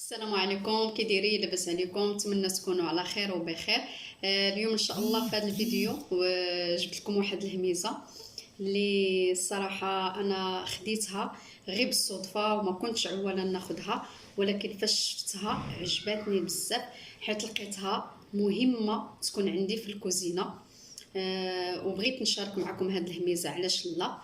السلام عليكم، كي دايرين؟ لاباس عليكم؟ نتمنى تكونوا على خير وبخير. اليوم ان شاء الله في هذا الفيديو جبت لكم واحد الهميزه اللي الصراحه انا خديتها غير بالصدفه وما كنتش اولا ناخذها، ولكن فاش شفتها عجبتني بزاف حيت لقيتها مهمه تكون عندي في الكوزينه. وبغيت نشارك معكم هذه الهميزه، علاش لا؟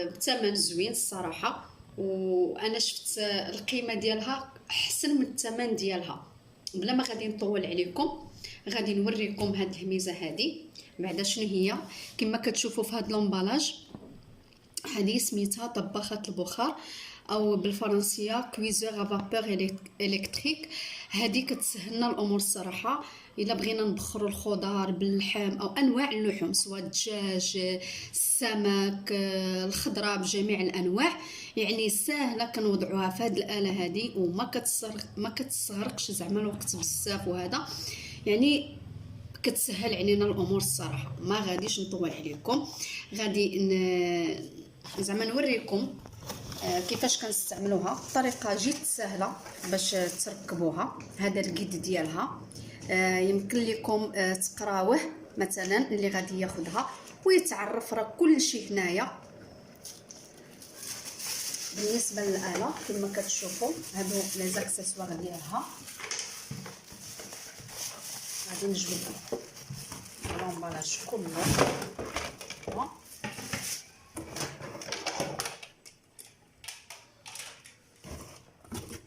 بثمن زوين الصراحه، وانا شفت القيمه ديالها احسن من الثمن ديالها. بلا ما غادي نطول عليكم غادي نوريكم هاد الهميزه هذه بعدا شنو هي. كما كتشوفوا في هاد لومبالاج هذه سميتها طباخه البخار او بالفرنسيه كويزور ا فابور الكتريك. هذه كتسهلنا الامور الصراحه. الا بغينا نبخروا الخضار باللحم او انواع اللحوم سواء الدجاج السمك الخضره بجميع الانواع، يعني ساهله كنوضعوها في هذه الاله هذه وما كتستغرقش زعما الوقت بزاف، وهذا يعني كتسهل علينا الامور الصراحه. ما غاديش نطول عليكم، غادي زعما نوريكم كيفاش كنستعملوها بطريقه جد سهله باش تركبوها. هذا الكيد ديالها يمكن لكم تقراوه مثلا اللي غادي ياخذها ويتعرف راه كل شيء هنايا. بالنسبه للاله كما كتشوفوا هادو لي زاكسيسوار ديالها، غادي نجبد لومبالاج كله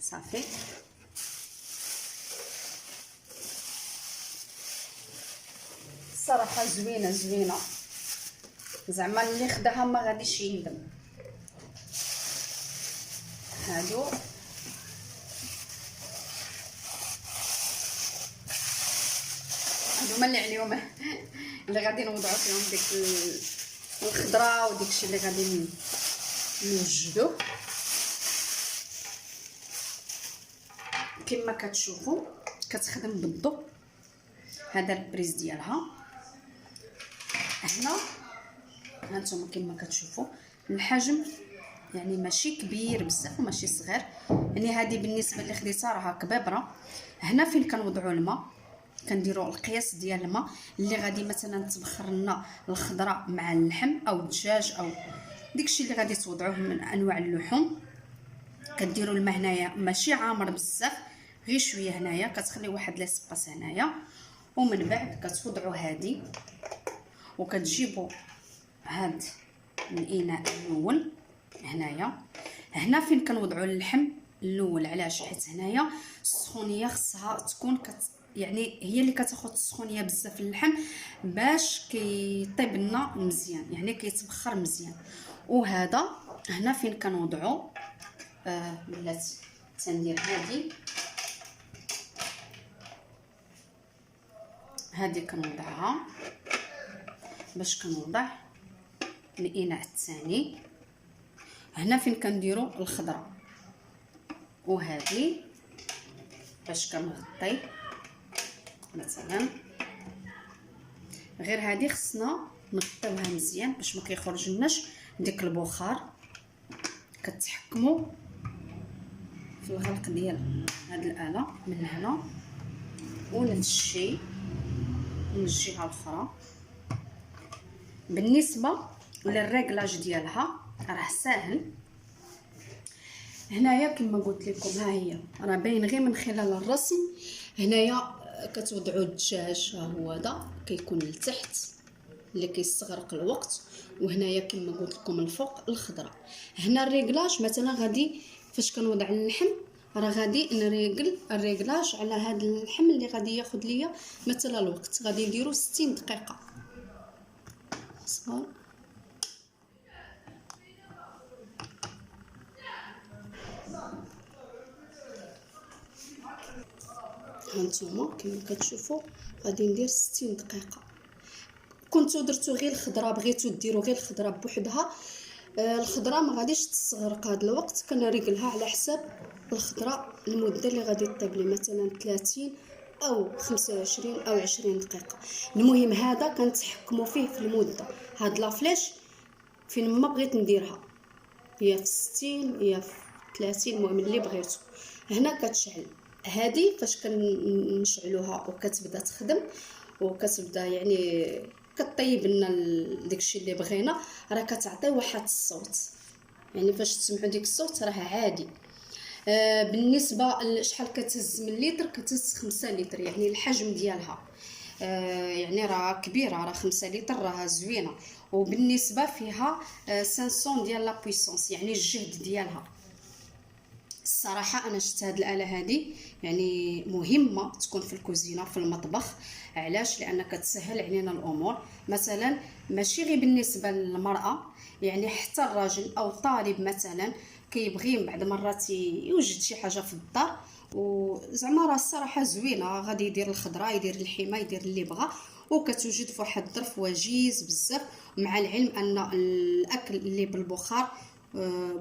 صافي. الصراحه زوينه زعما اللي خداها ما غاديش يندم. هادو هما اللي عليهم اللي غادي نوضعوا فيهم ديك الخضره وديك الشيء اللي غادي نوجدوه. كما كتشوفوا كتخدم بالضوء. هذا البريز ديالها هنا هانتوما كما كتشوفوا الحجم يعني ماشي كبير بزاف وماشي صغير، يعني هذه بالنسبه اللي خديتها راها كبابره. هنا فين كنوضعوا الماء كنديروا القياس ديال الماء اللي غادي مثلا تبخر لنا الخضره مع اللحم او الدجاج او داكشي اللي غادي توضعوه من انواع اللحوم. كديروا الماء هنايا ماشي عامر بزاف، غير شويه هنايا كتخلي واحد لاسباس هنايا، ومن بعد كتوضعوا هذه وكتجيبوا هاد الاناء الاول هنايا. هنا فين كنوضعوا اللحم الاول، علاش؟ حيت هنايا السخونيه خصها تكون يعني هي اللي كتاخذ السخونيه بزاف اللحم باش كيطيب لنا مزيان، يعني كيتبخر مزيان. وهذا هنا فين كنوضعوا ولات تندير هذه كنوضعها باش كنوضع الاناء الثاني. هنا فين كنديروا الخضره، وهذه باش كنغطي مثلا. غير هذه خصنا نغطيوها مزيان باش ما كيخرج لناش ديك البخار. كتحكموا في الغلق ديال هاد الاله من هنا ونفس الشيء من الجهه الاخرى. بالنسبه للريغلاج ديالها راه ساهل. هنايا كما قلت لكم ها هي راه باين غير من خلال الرسم. هنايا كتوضعوا الدجاج، ها هو هذا كيكون لتحت اللي كيستغرق الوقت، وهنايا كما قلت لكم الفوق الخضره. هنا الريغلاج مثلا غادي فاش كنوضع اللحم راه غادي نريغل الريغلاج على هذا اللحم اللي غادي ياخذ ليا مثلا الوقت. غادي نديرو 60 دقيقه صغار. هانتوما كما كتشوفوا غادي ندير 60 دقيقه. كنتو درتو غير الخضره، بغيتو ديروا غير الخضره بوحدها، الخضره ما غاديش تستغرق هذا الوقت. كنريقلها على حساب الخضره المده اللي غادي طيب لي مثلا 30 او 25 او 20 دقيقه. المهم هذا كنتحكموا فيه في المده. هاد لافليش فين ما بغيت نديرها، هي في 60 هي في 30، المهم اللي بغيتو. هنا كتشعل. هذه فاش كنشعلوها وكتبدا تخدم وكتبدا يعني كطيب لنا داكشي اللي بغينا، راه كتعطي واحد الصوت. يعني فاش تسمعوا ديك الصوت راه عادي. بالنسبه لشحال كتهز من لتر، كتهز 5 لتر، يعني الحجم ديالها يعني راه كبيره، راه 5 لتر راه زوينه. وبالنسبه فيها 500 ديال لا بويسونس، يعني الجهد ديالها. الصراحه انا شفت هاد الاله هادي يعني مهمه تكون في الكوزينه في المطبخ. علاش؟ لان كتسهل علينا الامور. مثلا ماشي غير بالنسبه للمراه، يعني حتى الراجل او الطالب مثلا كيبغي بعض مرات يوجد شي حاجه في الدار، وزعما راه الصراحه زوينه. غادي يدير الخضره، يدير اللحمه، يدير اللي بغى، وكتوجد في واحد الظرف وجيز بزاف. مع العلم ان الاكل اللي بالبخار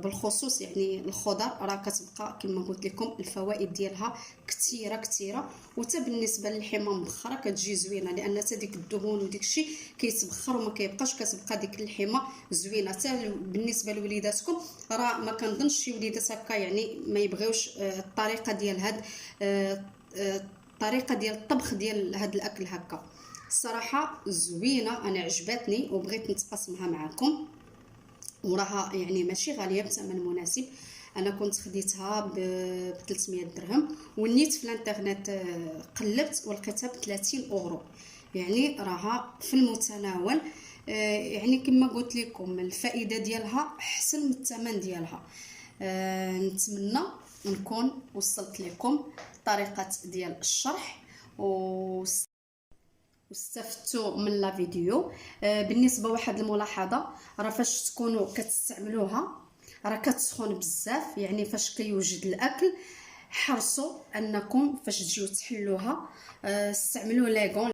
بالخصوص يعني الخضر راه كتبقى كما قلت لكم الفوائد ديالها كثيره كثيره. وتا بالنسبه للحمه مبخره كتجي زوينه، لان حتى ديك الدهون وديك الشيء كيتبخر وما كيبقاش، كتبقى ديك اللحمه زوينه. حتى بالنسبه لوليداتكم راه ما كنظنش شي وليدات هكا يعني ما يبغيوش الطريقه ديال هاد الطريقه ديال الطبخ ديال هاد الاكل هكا. الصراحه زوينه، انا عجبتني وبغيت نتقاسمها معكم. وراها يعني ماشي غاليه، بثمن مناسب. انا كنت خديتها ب 300 درهم، ونيت في الانترنت قلبت ولقيتها ب 30 اورو، يعني راها في المتناول. يعني كما قلت لكم الفائده ديالها احسن من الثمن ديالها. نتمنى نكون وصلت لكم طريقه ديال الشرح واستفدتوا من لا فيديو. بالنسبه واحد الملاحظه، راه فاش تكونوا كتستعملوها راه كتسخن بزاف، يعني فاش كيوجد الاكل حرصوا انكم فاش تجيو تحلوها استعملوا لاغون،